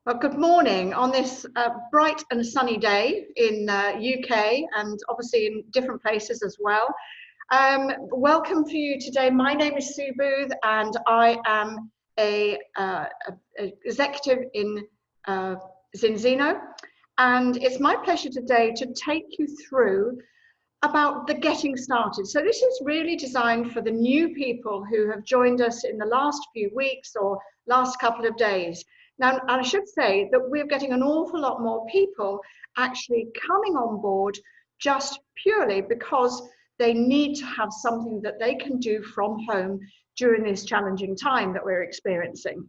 Well, good morning on this bright and sunny day in UK and obviously in different places as well. Welcome for you today. My name is Sue Booth and I am a executive in Zinzino, and it's my pleasure today to take you through about the getting started. So this is really designed for the new people who have joined us in the last few weeks or last couple of days. Now, I should say that we're getting an awful lot more people actually coming on board just purely because they need to have something that they can do from home during this challenging time that we're experiencing.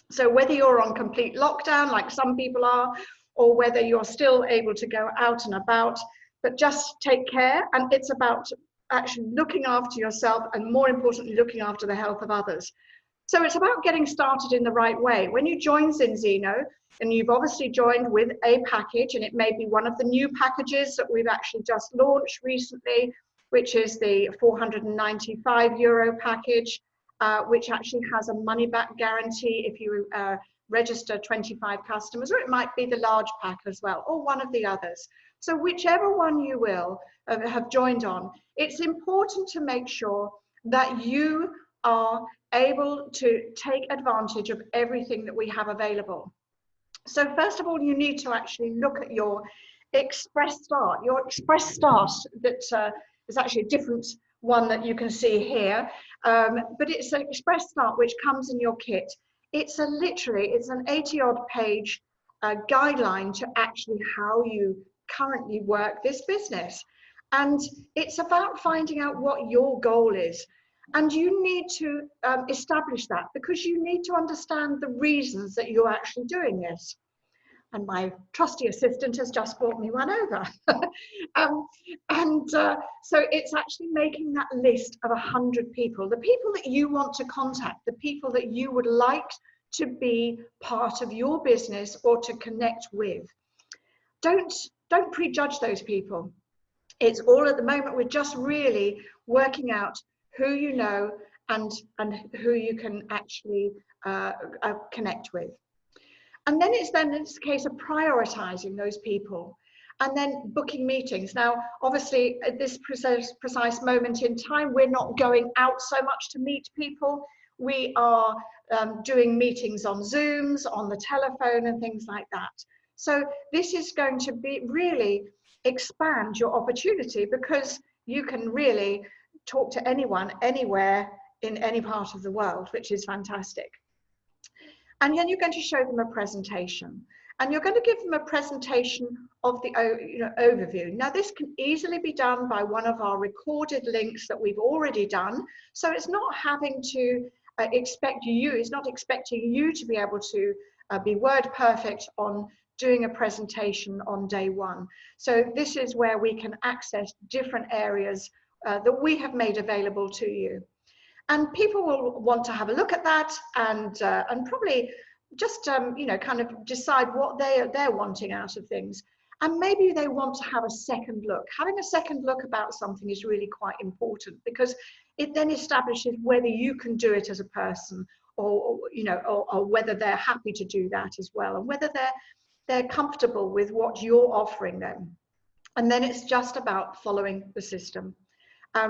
So whether you're on complete lockdown, like some people are, or whether you're still able to go out and about, but just take care. And it's about actually looking after yourself and, more importantly, looking after the health of others. So it's about getting started in the right way. When you join Zinzino, and you've obviously joined with a package, and it may be one of the new packages that we've actually just launched recently, which is the €495 package, which actually has a money-back guarantee if you register 25 customers, or it might be the large pack as well, or one of the others. So whichever one you will have joined on, it's important to make sure that you are able to take advantage of everything that we have available. So first of all, you need to actually look at your Express Start. Your Express Start that is actually a different one that you can see here, but it's an Express Start which comes in your kit. It's it's an 80-odd page guideline to actually how you currently work this business. And it's about finding out what your goal is. And you need to establish that, because you need to understand the reasons that you're actually doing this. And my trusty assistant has just brought me one over. So it's actually making that list of 100 people, the people that you want to contact, the people that you would like to be part of your business or to connect with. Don't prejudge those people. It's all at the moment, we're just really working out who you know and who you can actually connect with. And then it's a case of prioritizing those people and then booking meetings. Now, obviously, at this precise moment in time, we're not going out so much to meet people. We are doing meetings on Zooms, on the telephone and things like that. So this is going to be really expand your opportunity, because you can really talk to anyone, anywhere, in any part of the world, which is fantastic. And then you're going to show them a presentation, and you're going to give them a presentation of the overview. Now, this can easily be done by one of our recorded links that we've already done. So it's not having to expecting you to be able to be word perfect on doing a presentation on day one. So this is where we can access different areas that we have made available to you. And people will want to have a look at that and probably just, kind of decide what they're wanting out of things. And maybe they want to have a second look. Having a second look about something is really quite important, because it then establishes whether you can do it as a person, or whether they're happy to do that as well, and whether they're comfortable with what you're offering them. And then it's just about following the system.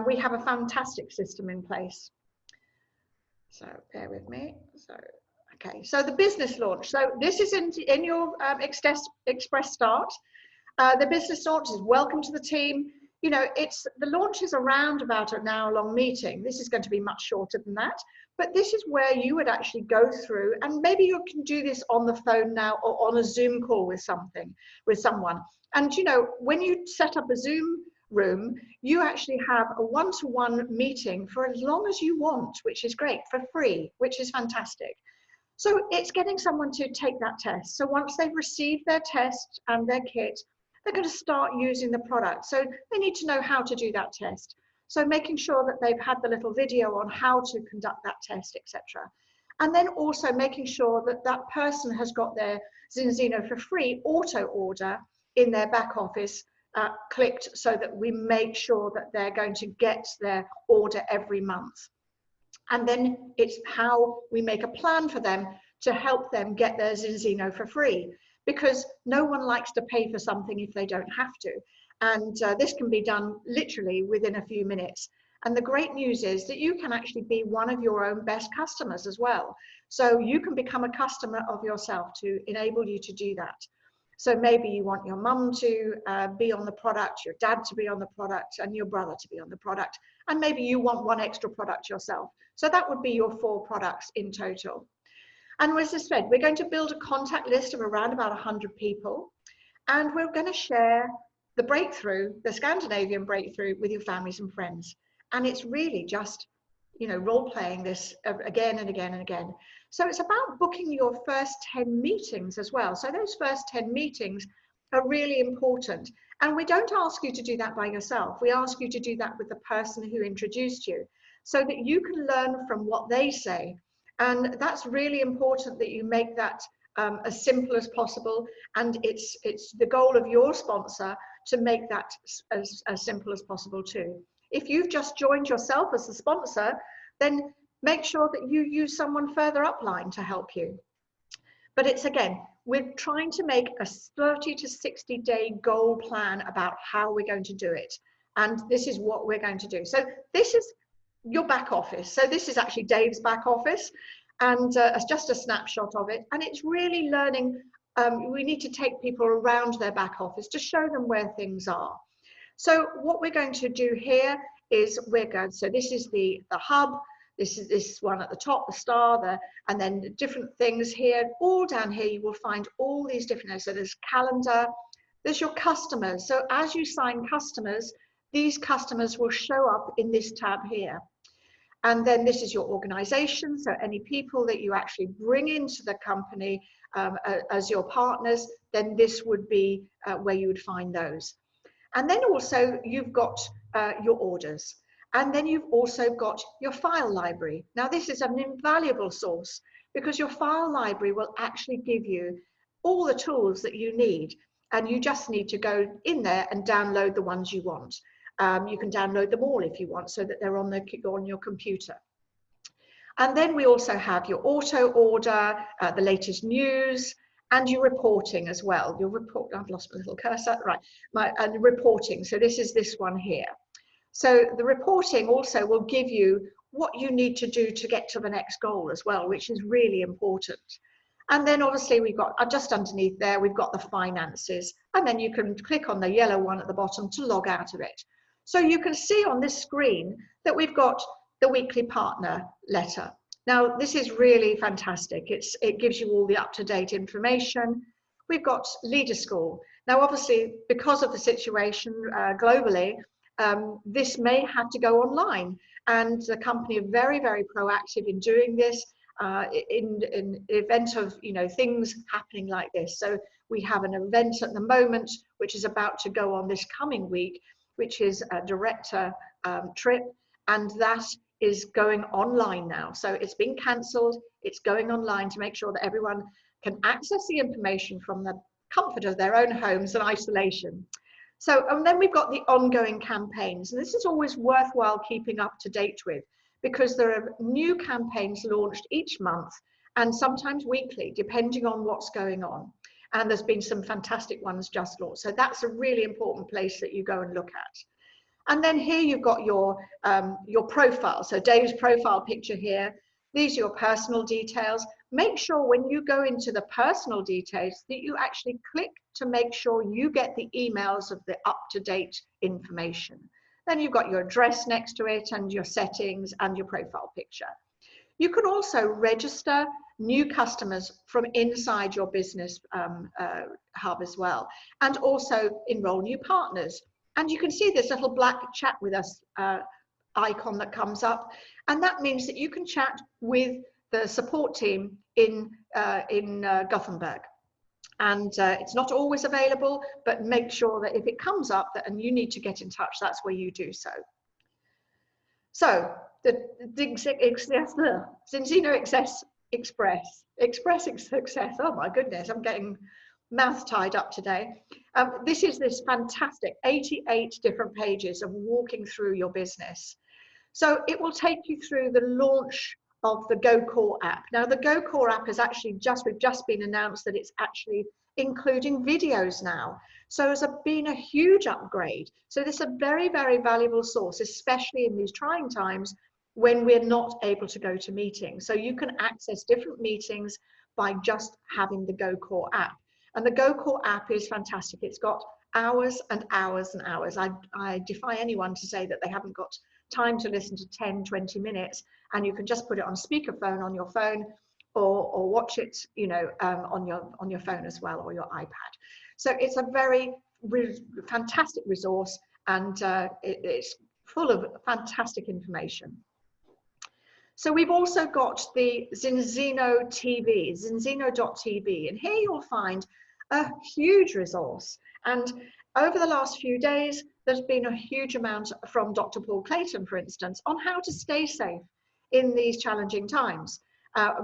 We have a fantastic system in place. So bear with me. Okay, so the business launch. So this is in your Express Start. The business launch is welcome to the team. The launch is around about an hour-long meeting. This is going to be much shorter than that. But this is where you would actually go through, and maybe you can do this on the phone now or on a Zoom call with someone. And when you set up a Zoom room, you actually have a one-to-one meeting for as long as you want, which is great, for free, which is fantastic. So it's getting someone to take that test. So once they've received their test and their kit, they're going to start using the product. So they need to know how to do that test. So making sure that they've had the little video on how to conduct that test, etc. And then also making sure that that person has got their Zinzino for free auto order in their back office clicked, so that we make sure that they're going to get their order every month. And then it's how we make a plan for them to help them get their Zinzino for free, because no one likes to pay for something if they don't have to. And this can be done literally within a few minutes. And the great news is that you can actually be one of your own best customers as well. So you can become a customer of yourself to enable you to do that. So maybe you want your mum to be on the product, your dad to be on the product, and your brother to be on the product. And maybe you want one extra product yourself. So that would be your 4 products in total. And as I said, we're going to build a contact list of around about 100 people. And we're going to share the breakthrough, the Scandinavian breakthrough, with your families and friends. And it's really just, you know, role playing this again and again and again. So it's about booking your first 10 meetings as well. So those first 10 meetings are really important. And we don't ask you to do that by yourself. We ask you to do that with the person who introduced you, so that you can learn from what they say. And that's really important, that you make that as simple as possible. And it's the goal of your sponsor to make that as simple as possible too. If you've just joined yourself as the sponsor, then make sure that you use someone further upline to help you. But it's, again, we're trying to make a 30 to 60 day goal plan about how we're going to do it. And this is what we're going to do. So this is your back office. So this is actually Dave's back office, and it's just a snapshot of it. And it's really learning. We need to take people around their back office to show them where things are. So what we're going to do here is so this is the hub. This is this one at the top, the star, and then the different things here. All down here, you will find all these different. So there's calendar, there's your customers. So as you sign customers, these customers will show up in this tab here. And then this is your organization. So any people that you actually bring into the company as your partners, then this would be where you would find those. And then also you've got your orders. And then you've also got your file library. Now this is an invaluable source, because your file library will actually give you all the tools that you need. And you just need to go in there and download the ones you want. You can download them all if you want, so that they're on your computer. And then we also have your auto order, the latest news, and your reporting as well. Your report, I've lost my little cursor, right, and reporting. So this is this one here. So the reporting also will give you what you need to do to get to the next goal as well, which is really important. And then obviously we've got, just underneath there, we've got the finances. And then you can click on the yellow one at the bottom to log out of it. So you can see on this screen that we've got the weekly partner letter. Now, this is really fantastic. It gives you all the up-to-date information. We've got Leader School. Now, obviously, because of the situation globally, this may have to go online. And the company are very, very proactive in doing this in the event of, you know, things happening like this. So we have an event at the moment, which is about to go on this coming week, which is a director trip, and that is going online now. So it's been cancelled, it's going online to make sure that everyone can access the information from the comfort of their own homes and isolation. So, and then we've got the ongoing campaigns, and this is always worthwhile keeping up to date with, because there are new campaigns launched each month and sometimes weekly, depending on what's going on. And there's been some fantastic ones just launched. So that's a really important place that you go and look at. And then here you've got your profile. So Dave's profile picture here. These are your personal details. Make sure when you go into the personal details that you actually click to make sure you get the emails of the up-to-date information. Then you've got your address next to it and your settings and your profile picture. You can also register new customers from inside your business hub as well, and also enroll new partners. And you can see this little black chat with us icon that comes up, and that means that you can chat with the support team in Gothenburg. And it's not always available, but make sure that if it comes up and you need to get in touch, that's where you do so. So the Zinzino Express Success, oh my goodness, I'm getting mouth tied up today. This is this fantastic 88 different pages of walking through your business. So it will take you through the launch of the GoCore app. Now, the GoCore app is actually we've just been announced that it's actually including videos now. So it's been a huge upgrade. So this is a very, very valuable source, especially in these trying times when we're not able to go to meetings. So you can access different meetings by just having the GoCore app. And the GoCore app is fantastic. It's got hours and hours and hours. I defy anyone to say that they haven't got time to listen to 10, 20 minutes, and you can just put it on speakerphone on your phone, or watch it, you know, on your phone as well, or your iPad. So it's a very fantastic resource, and it's full of fantastic information. So we've also got the Zinzino TV, zinzino.tv, and here you'll find a huge resource. And over the last few days, there's been a huge amount from Dr. Paul Clayton, for instance, on how to stay safe in these challenging times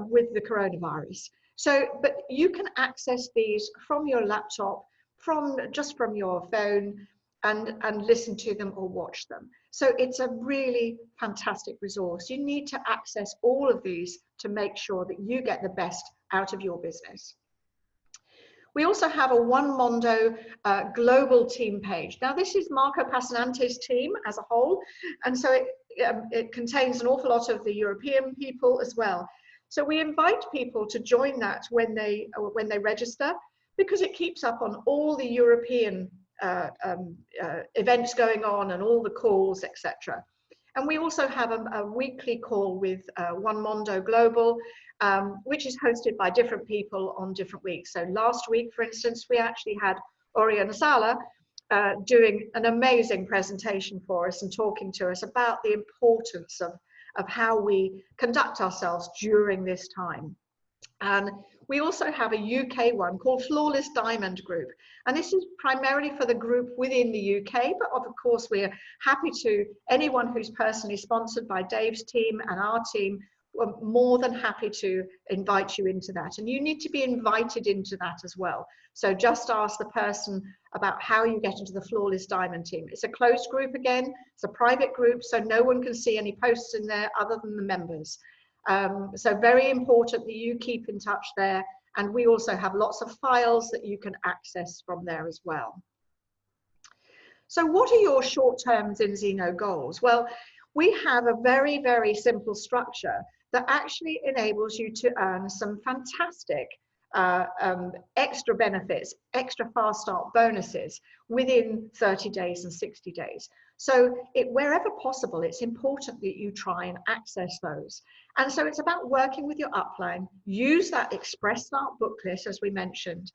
with the coronavirus. So, but you can access these from your laptop, just from your phone, and listen to them or watch them. So it's a really fantastic resource. You need to access all of these to make sure that you get the best out of your business. We also have a One Mondo global team page. Now, this is Marco Passanante's team as a whole, and so it contains an awful lot of the European people as well. So we invite people to join that when they register, because it keeps up on all the European events going on and all the calls, etc. And we also have a weekly call with One Mondo Global, which is hosted by different people on different weeks. So last week, for instance, we actually had Oriana Sala doing an amazing presentation for us and talking to us about the importance of how we conduct ourselves during this time. And we also have a UK one called Flawless Diamond Group. And this is primarily for the group within the UK, but of course we're happy to, anyone who's personally sponsored by Dave's team and our team, we're more than happy to invite you into that. And you need to be invited into that as well. So just ask the person about how you get into the Flawless Diamond team. It's a closed group again, it's a private group, so no one can see any posts in there other than the members. So very important that you keep in touch there, and we also have lots of files that you can access from there as well. So what are your short-term Zinzino goals? Well, we have a very, very simple structure that actually enables you to earn some fantastic extra benefits, extra fast start bonuses within 30 days and 60 days. So wherever possible, it's important that you try and access those. And so it's about working with your upline, use that Express Start booklet, as we mentioned,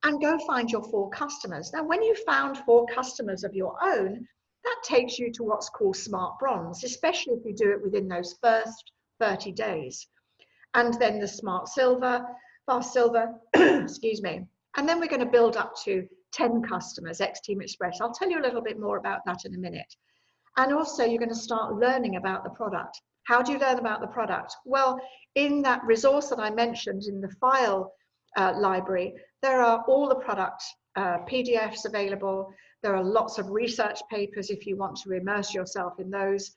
and go find your 4 customers. Now, when you found 4 customers of your own, that takes you to what's called Smart Bronze, especially if you do it within those first 30 days. And then the Smart Silver, Fast Silver, excuse me. And then we're going to build up to 10 customers, X-Team Express. I'll tell you a little bit more about that in a minute. And also you're going to start learning about the product. How do you learn about the product? Well, in that resource that I mentioned in the file library, there are all the product PDFs available. There are lots of research papers if you want to immerse yourself in those.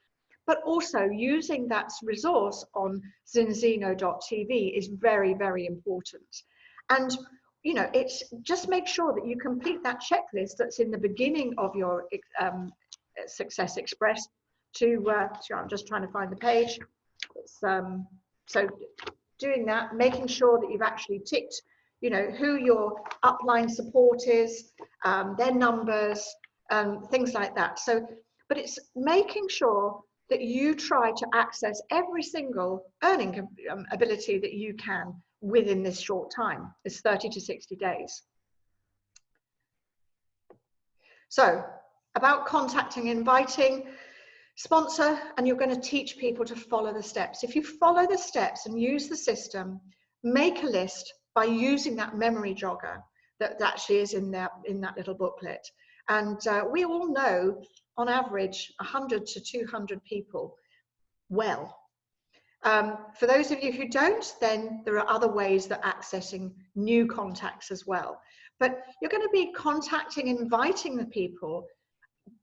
But also using that resource on zinzino.tv is very, very important. And you know, it's just make sure that you complete that checklist that's in the beginning of your Success Express I'm just trying to find the page. It's, so doing that, making sure that you've actually ticked, you know, who your upline support is, their numbers, things like that. So, but it's making sure that you try to access every single earning ability that you can within this short time. It's 30 to 60 days. So about contacting, inviting, sponsor, and you're going to teach people to follow the steps. If you follow the steps and use the system, make a list by using that memory jogger that actually is in that little booklet. And we all know, on average, 100 to 200 people well. For those of you who don't, then there are other ways that accessing new contacts as well. But you're going to be contacting, inviting the people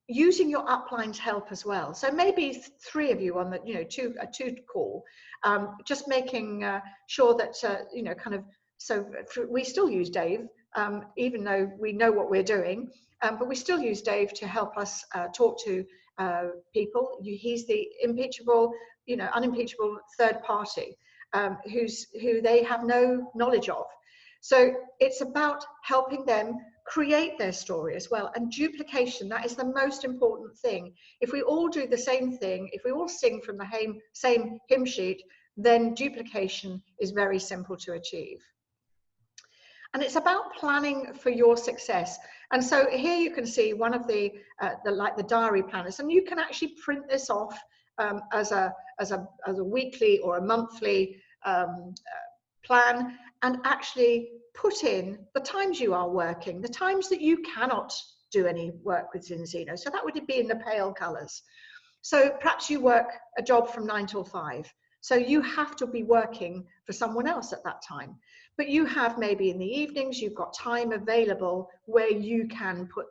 using your upline's help as well. So maybe 3 of you on the, a two call, just making sure that, kind of, so we still use Dave, even though we know what we're doing, but we still use Dave to help us talk to people. He's the unimpeachable third party who they have no knowledge of. So it's about helping them create their story as well. And duplication, that is the most important thing. If we all do the same thing, if we all sing from the same hymn sheet, then duplication is very simple to achieve. And it's about planning for your success. And so here you can see one of the diary planners, and you can actually print this off as a weekly or a monthly plan, and actually put in the times you are working, the times that you cannot do any work with Zinzino. So that would be in the pale colors. So perhaps you work a job from 9 till 5. So you have to be working for someone else at that time. But you have maybe in the evenings, you've got time available where you can put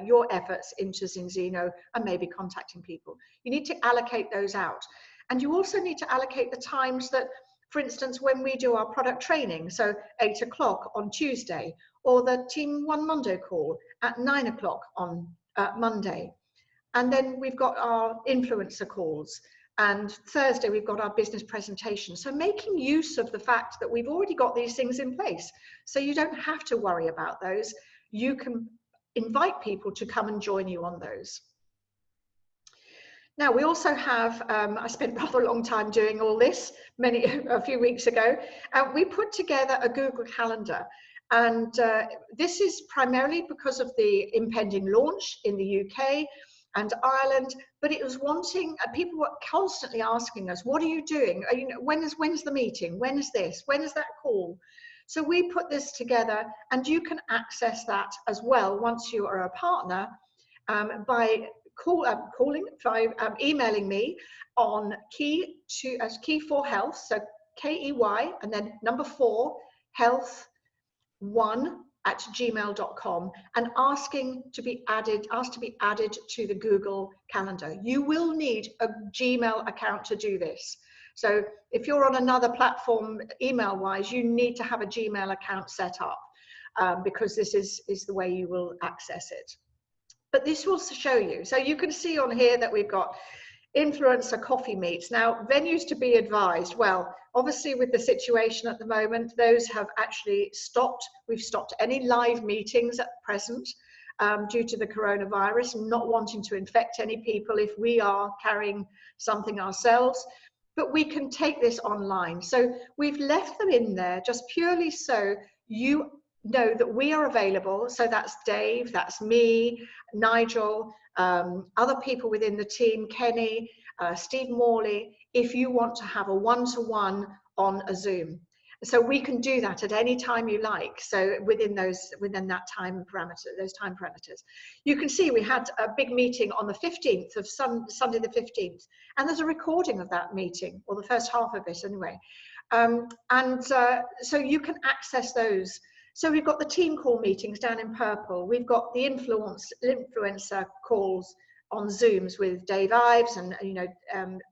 your efforts into Zinzino and maybe contacting people. You need to allocate those out. And you also need to allocate the times that, for instance, when we do our product training, so 8 o'clock on Tuesday, or the Team One Monday call at 9 o'clock on Monday. And then we've got our influencer calls. And Thursday, we've got our business presentation. So making use of the fact that we've already got these things in place. So you don't have to worry about those. You can invite people to come and join you on those. Now, we also have, I spent rather a long time doing all this a few weeks ago. We put together a Google Calendar. And this is primarily because of the impending launch in the UK and Ireland, but it was wanting, people were constantly asking us, what are you doing? When's the meeting? When is this? When is that call? So we put this together, and you can access that as well once you are a partner by emailing me on key4health, so KEY, and then number 4, health1@gmail.com, and asked to be added to the Google Calendar. You will need a Gmail account to do this. So if you're on another platform email wise, you need to have a Gmail account set up because this is the way you will access it. But this will show you. So you can see on here that we've got influencer coffee meets. Now, venues to be advised. Well, obviously with the situation at the moment, those have actually stopped. We've stopped any live meetings at present due to the coronavirus, not wanting to infect any people if we are carrying something ourselves. But we can take this online. So we've left them in there just purely so you know that we are available. So that's Dave, that's me, Nigel, other people within the team, Kenny, Steve Morley, if you want to have a one-to-one on a Zoom. So we can do that at any time you like. So within that time parameter, those time parameters. You can see we had a big meeting on the 15th of Sunday the 15th, and there's a recording of that meeting, or the first half of it anyway. So you can access those. So we've got the team call meetings down in purple. We've got the influencer calls on Zooms with Dave Ives and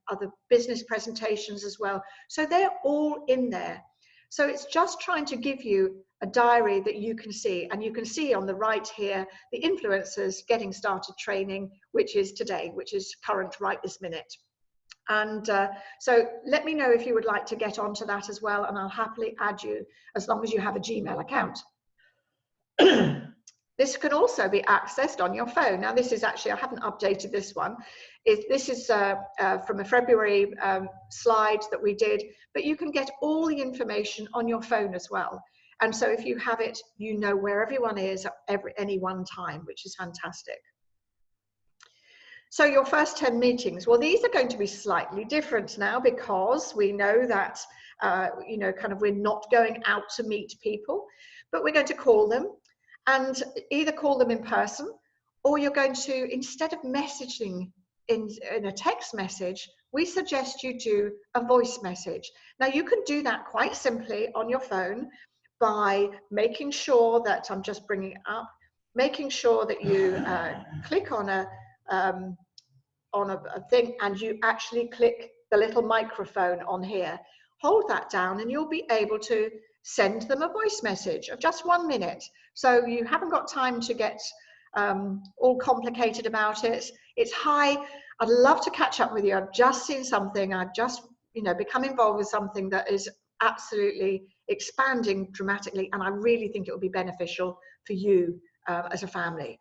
other business presentations as well. So they're all in there. So it's just trying to give you a diary that you can see. And you can see on the right here, the influencers getting started training, which is today, which is current right this minute. And so let me know if you would like to get onto that as well, and I'll happily add you as long as you have a Gmail account. This can also be accessed on your phone. Now this is actually, I haven't updated this one. This is from a February slide that we did, but you can get all the information on your phone as well. And so if you have it, you know where everyone is at any one time, which is fantastic. So your first 10 meetings, well, these are going to be slightly different now because we know that, we're not going out to meet people, but we're going to call them and either call them in person, or you're going to, instead of messaging in a text message, we suggest you do a voice message. Now you can do that quite simply on your phone by making sure that, I'm just bringing it up, making sure that you click on a on a thing, and you actually click the little microphone on here. Hold that down and you'll be able to send them a voice message of just 1 minute. So you haven't got time to get all complicated about it. It's hi, I'd love to catch up with you. I've just seen something. I've just, become involved with something that is absolutely expanding dramatically, and I really think it will be beneficial for you as a family.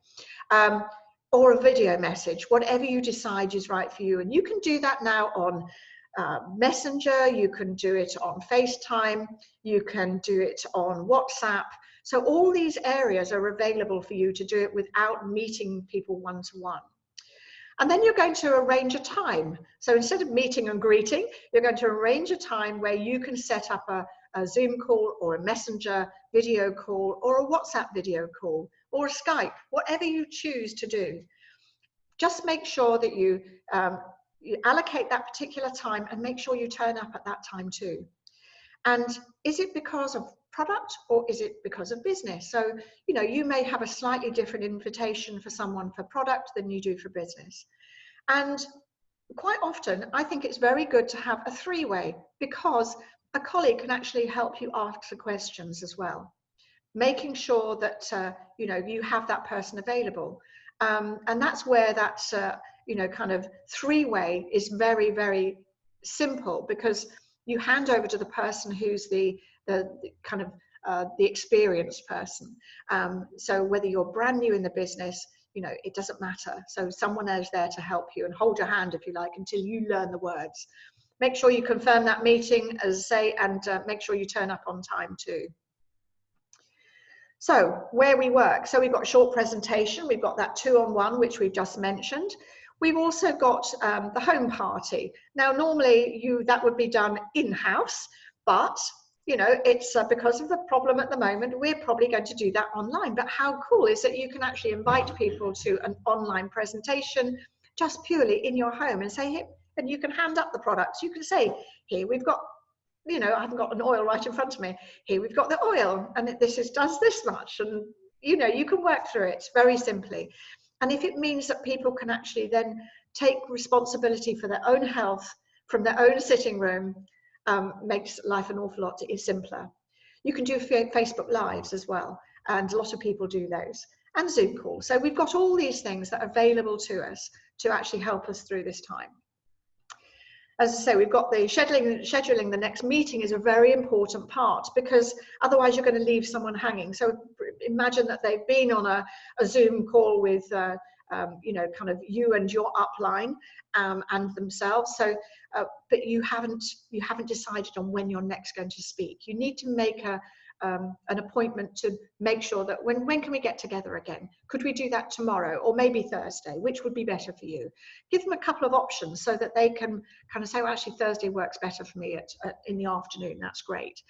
Or a video message, whatever you decide is right for you. And you can do that now on Messenger, you can do it on FaceTime, you can do it on WhatsApp. So all these areas are available for you to do it without meeting people one-to-one. And then you're going to arrange a time. So instead of meeting and greeting, you're going to arrange a time where you can set up a Zoom call or a Messenger video call or a WhatsApp video call or a Skype, whatever you choose to do. Just make sure that you allocate that particular time and make sure you turn up at that time too. And is it because of product or is it because of business? So, you may have a slightly different invitation for someone for product than you do for business. And quite often, I think it's very good to have a three-way, because a colleague can actually help you ask the questions as well, making sure that, you have that person available. And that's where that, kind of three-way is very, very simple, because you hand over to the person who's the kind of the experienced person. So whether you're brand new in the business, it doesn't matter. So someone else there to help you and hold your hand, if you like, until you learn the words. Make sure you confirm that meeting, as I say, and make sure you turn up on time too. So where we work, so we've got a short presentation, we've got that 2-on-1, which we've just mentioned. We've also got the home party. Now, normally that would be done in-house, but it's because of the problem at the moment, we're probably going to do that online. But how cool is that you can actually invite people to an online presentation just purely in your home and say, and you can hand up the products. You can say, here we've got, I haven't got an oil right in front of me. Here we've got the oil, and does this much, and you can work through it very simply. And if it means that people can actually then take responsibility for their own health from their own sitting room, makes life an awful lot simpler. You can do Facebook Lives as well, and a lot of people do those, and Zoom calls. So we've got all these things that are available to us to actually help us through this time. As I say, we've got the scheduling the next meeting is a very important part, because otherwise you're going to leave someone hanging. So imagine that they've been on a Zoom call with, kind of you and your upline and themselves. So, but you haven't decided on when you're next going to speak. You need to make an appointment to make sure that when can we get together again? Could we do that tomorrow or maybe Thursday? Which would be better for you? Give them a couple of options so that they can kind of say, well, actually Thursday works better for me in the afternoon. That's great.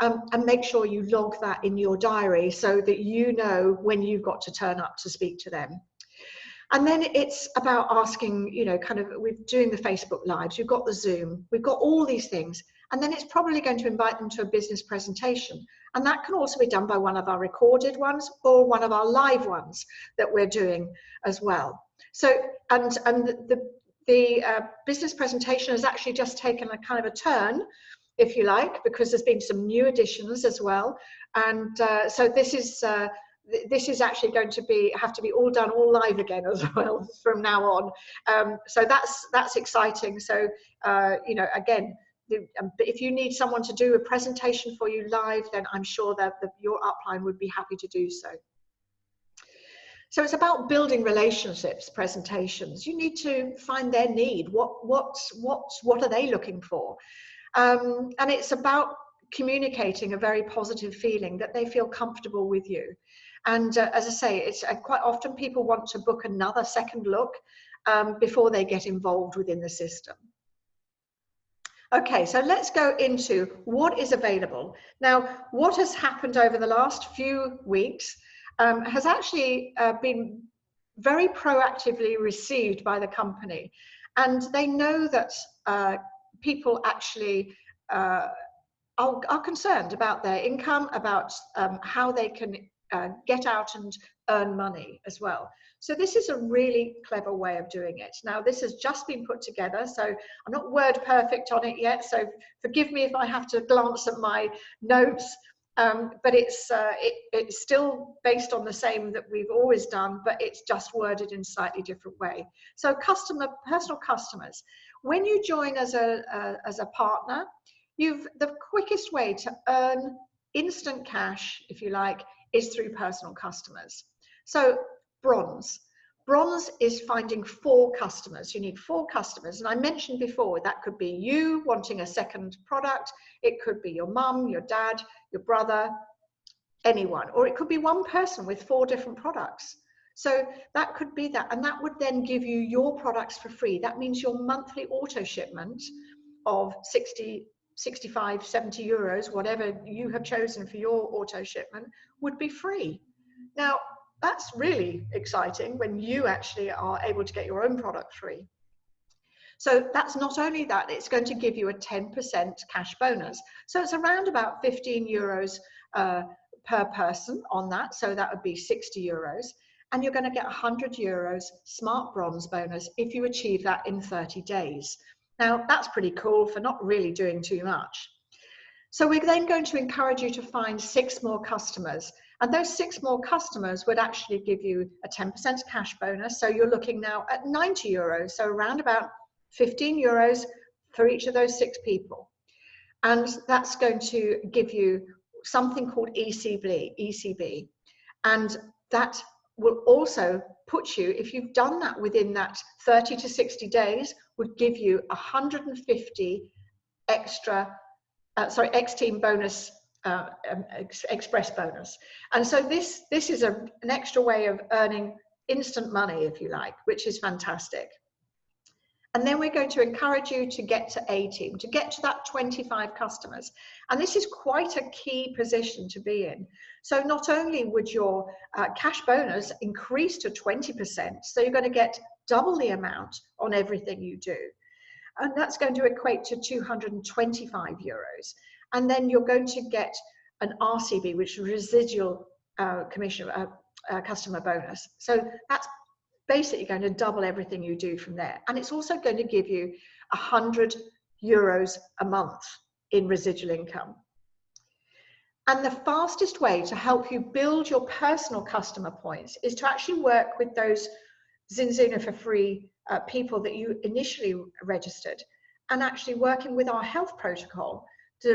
And make sure you log that in your diary so that you know when you've got to turn up to speak to them. And then it's about asking, we're doing the Facebook Lives, you've got the Zoom, we've got all these things. And then it's probably going to invite them to a business presentation. And that can also be done by one of our recorded ones or one of our live ones that we're doing as well. So, and the business presentation has actually just taken a kind of a turn, if you like, because there's been some new additions as well. And so this is actually going to have to be all done all live again as well from now on. So that's exciting. So, again, if you need someone to do a presentation for you live, then I'm sure that your upline would be happy to do so. So it's about building relationships, presentations. You need to find their need. What are they looking for? And it's about communicating a very positive feeling that they feel comfortable with you. And as I say, it's quite often people want to book another second look before they get involved within the system. Okay, so let's go into what is available. Now, what has happened over the last few weeks has actually been very proactively received by the company. And they know that people actually are concerned about their income, about how they can get out and earn money as well. So this is a really clever way of doing it. Now, this has just been put together, so I'm not word perfect on it yet, so forgive me if I have to glance at my notes, but it's still based on the same that we've always done, but it's just worded in a slightly different way. So personal customers, when you join as a partner, the quickest way to earn instant cash, if you like, is through personal customers. So bronze is finding 4 customers. You need 4 customers. And I mentioned before, that could be you wanting a second product. It could be your mum, your dad, your brother, anyone. Or it could be one person with 4 different products. So that could be that. And that would then give you your products for free. That means your monthly auto shipment of 60, 65, 70 euros, whatever you have chosen for your auto shipment, would be free. Now, that's really exciting when you actually are able to get your own product free. So that's not only that, it's going to give you a 10% cash bonus. So it's around about 15 euros per person on that. So that would be 60 euros. And you're going to get 100 euros smart bronze bonus if you achieve that in 30 days. Now, that's pretty cool for not really doing too much. So we're then going to encourage you to find 6 more customers. And those 6 more customers would actually give you a 10% cash bonus. So you're looking now at 90 euros. So around about 15 euros for each of those 6 people. And that's going to give you something called ECB. And that will also put you, if you've done that within that 30 to 60 days, would give you 150 extra, X-Team bonus, express bonus. And so this is an extra way of earning instant money, if you like, which is fantastic. And then we're going to encourage you to get to A-Team, to get to that 25 customers. And this is quite a key position to be in. So not only would your cash bonus increase to 20%, so you're going to get double the amount on everything you do. And that's going to equate to 225 euros. And then you're going to get an RCB, which is residual commission, customer bonus. So that's basically going to double everything you do from there. And it's also going to give you 100 euros a month in residual income. And the fastest way to help you build your personal customer points is to actually work with those Zinzino for free people that you initially registered, and actually working with our health protocol,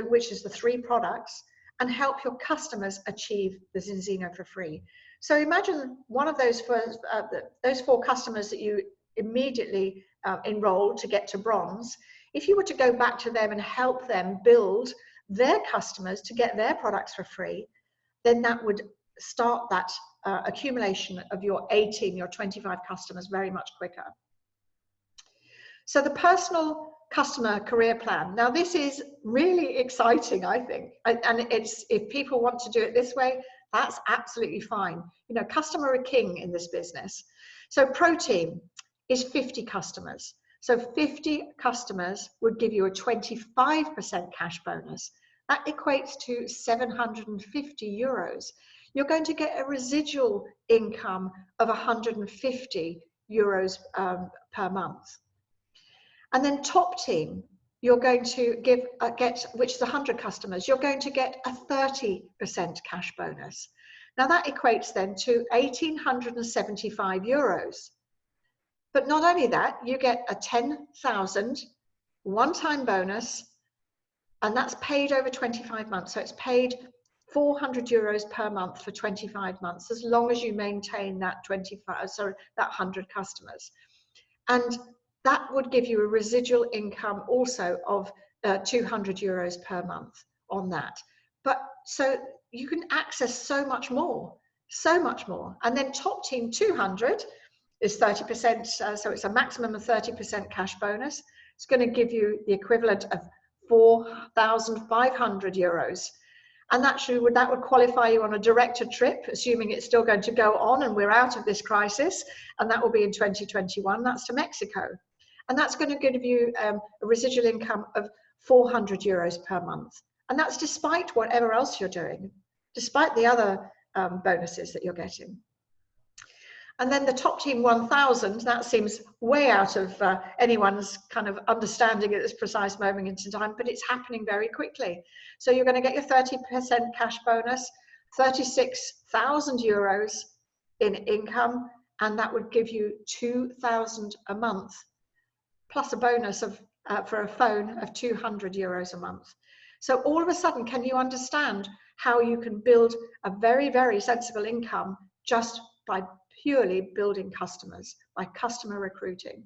which is the 3 products, and help your customers achieve the Zinzino for free. So imagine one of those 4 customers that you immediately enrolled to get to bronze. If you were to go back to them and help them build their customers to get their products for free, then that would start that accumulation of your 18, your 25 customers very much quicker. So the personal customer career plan. Now this is really exciting, I think, and it's, if people want to do it this way, that's absolutely fine. You know, customer are king in this business. So Pro Team is 50 customers. So 50 customers would give you a 25% cash bonus. That equates to 750 euros. You're going to get a residual income of 150 euros per month. And then Top Team, you're going to get, which is 100 customers, you're going to get a 30% cash bonus. Now that equates then to 1,875 euros. But not only that, you get a 10,000 one-time bonus, and that's paid over 25 months. So it's paid 400 euros per month for 25 months, as long as you maintain that 100 customers. And that would give you a residual income also of 200 euros per month on that. But so you can access so much more. And then Top Team 200 is 30%, so it's a maximum of 30% cash bonus. It's going to give you the equivalent of 4,500 euros. And actually that would qualify you on a director trip, assuming it's still going to go on and we're out of this crisis, and that will be in 2021. That's to Mexico. And that's going to give you a residual income of 400 euros per month. And that's despite whatever else you're doing, despite the other bonuses that you're getting. And then the top team 1,000, that seems way out of anyone's kind of understanding at this precise moment in time, but it's happening very quickly. So you're going to get your 30% cash bonus, 36,000 euros in income, and that would give you 2,000 a month, plus a bonus of for a phone of 200 euros a month. So all of a sudden, can you understand how you can build a very, very sensible income just by purely building customers, by customer recruiting?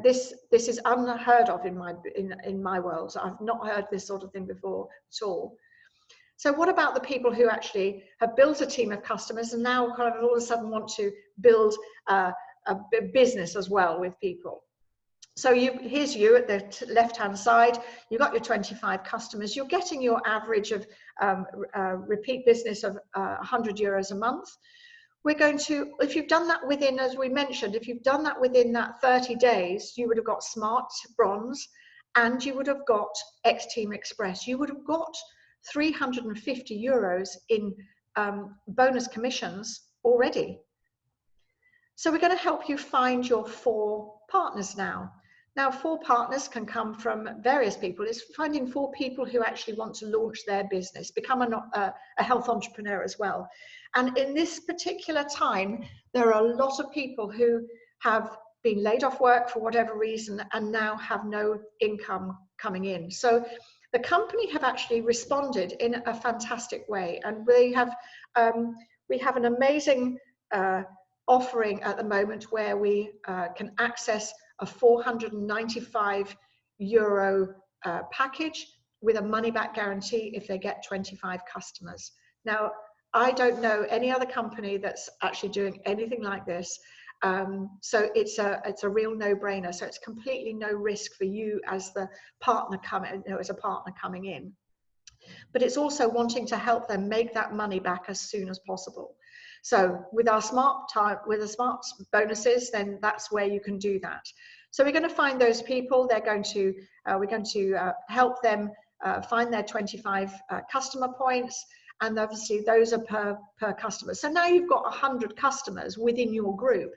This is unheard of in my world. I've not heard this sort of thing before at all. So what about the people who actually have built a team of customers and now kind of all of a sudden want to build a business as well with people? So here's you at the left-hand side. You've got your 25 customers. You're getting your average of repeat business of 100 euros a month. We're going to, if you've done that within, as we mentioned, if you've done that within that 30 days, you would have got Smart Bronze and you would have got X-Team Express. You would have got 350 euros in bonus commissions already. So we're going to help you find your 4 partners now. Now, 4 partners can come from various people. It's finding 4 people who actually want to launch their business, become a health entrepreneur as well. And in this particular time, there are a lot of people who have been laid off work for whatever reason and now have no income coming in. So the company have actually responded in a fantastic way. And we have an amazing offering at the moment where we can access a 495 euro package with a money back guarantee if they get 25 customers. Now, I don't know any other company that's actually doing anything like this. So it's a real no-brainer. So it's completely no risk for you as the partner coming in. But it's also wanting to help them make that money back as soon as possible. So with our smart bonuses, then that's where you can do that. So we're going to find those people. We're going to help them find their 25 customer points, and obviously those are per customer. So now you've got 100 customers within your group,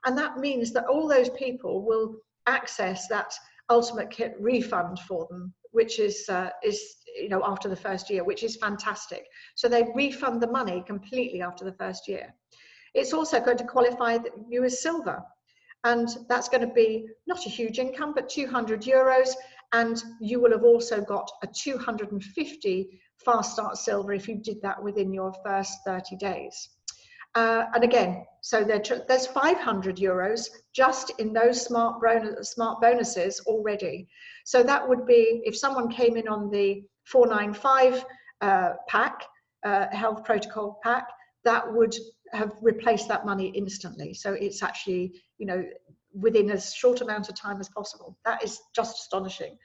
and that means that all those people will access that ultimate kit refund for them, which is after the first year, which is fantastic. So they refund the money completely after the first year. It's also going to qualify you as silver, and that's going to be not a huge income, but 200 euros, and you will have also got a 250 Fast Start Silver if you did that within your first 30 days. And again, so there's 500 euros just in those smart bonuses already. So that would be, if someone came in on the 495 pack, health protocol pack, that would have replaced that money instantly. So it's actually, within as short amount of time as possible. That is just astonishing.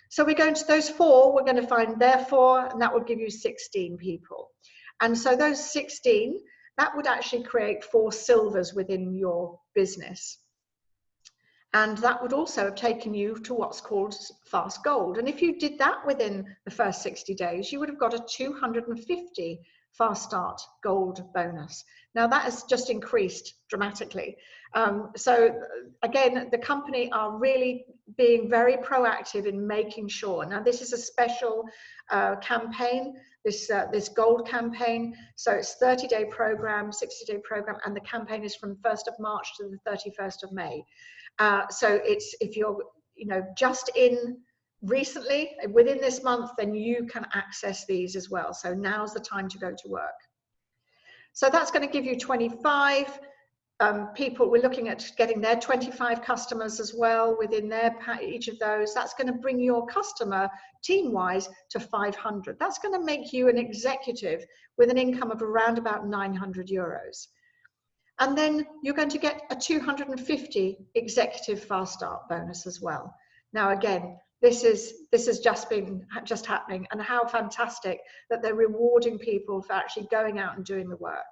So we're going to those 4, we're going to find their 4, and that would give you 16 people. And so those 16, that would actually create 4 silvers within your business. And that would also have taken you to what's called fast gold. And if you did that within the first 60 days, you would have got a 250 fast start gold bonus. Now that has just increased dramatically. So again, the company are really being very proactive in making sure. Now this is a special campaign, this gold campaign. So it's 30-day program, 60-day program, and the campaign is from 1st of March to the 31st of May. So it's, if you're just in recently within this month, then you can access these as well. So now's the time to go to work. So that's going to give you 25 people. We're looking at getting their 25 customers as well within each of those. That's going to bring your customer team-wise to 500. That's going to make you an executive with an income of around about 900 euros. And then you're going to get a 250 executive fast start bonus as well. Now, again, this has just happening, and how fantastic that they're rewarding people for actually going out and doing the work.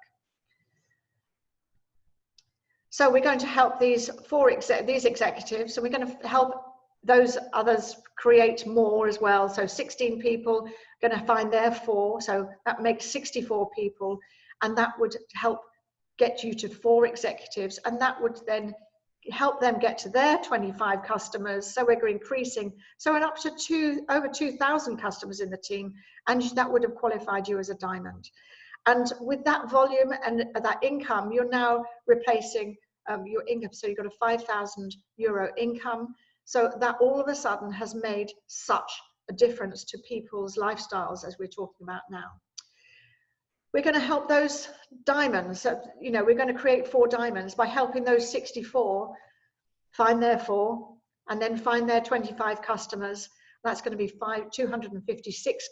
So we're going to help these executives, and we're going to help those others create more as well. So 16 people going to find their 4, so that makes 64 people. and that would help get you to 4 executives, and that would then help them get to their 25 customers. So we're increasing, so we're up to over 2,000 customers in the team, and that would have qualified you as a diamond. And with that volume and that income, you're now replacing your income. So you've got a 5,000 euro income. So that all of a sudden has made such a difference to people's lifestyles, as we're talking about now. We're going to help those diamonds. You know, we're going to create 4 diamonds by helping those 64 find their 4 and then find their 25 customers. That's going to be 256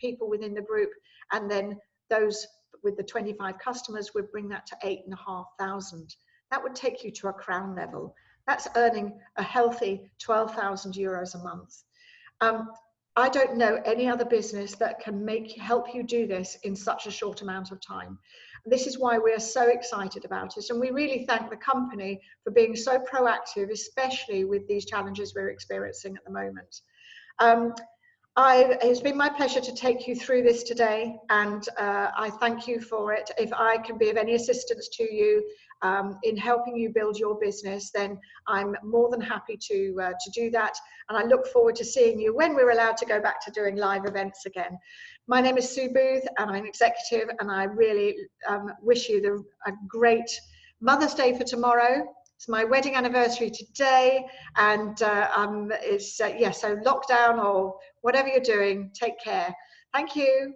people within the group, and then those with the 25 customers would bring that to 8,500. That would take you to a crown level. That's earning a healthy 12,000 euros a month. I don't know any other business that can help you do this in such a short amount of time. This is why we're so excited about it, and we really thank the company for being so proactive, especially with these challenges we're experiencing at the moment. It's been my pleasure to take you through this today, and I thank you for it. If I can be of any assistance to you in helping you build your business, then I'm more than happy to do that. And I look forward to seeing you when we're allowed to go back to doing live events again. My name is Sue Booth, and I'm an executive, and I really wish you a great Mother's Day for tomorrow. It's my wedding anniversary today, and so lockdown or whatever you're doing, take care. Thank you.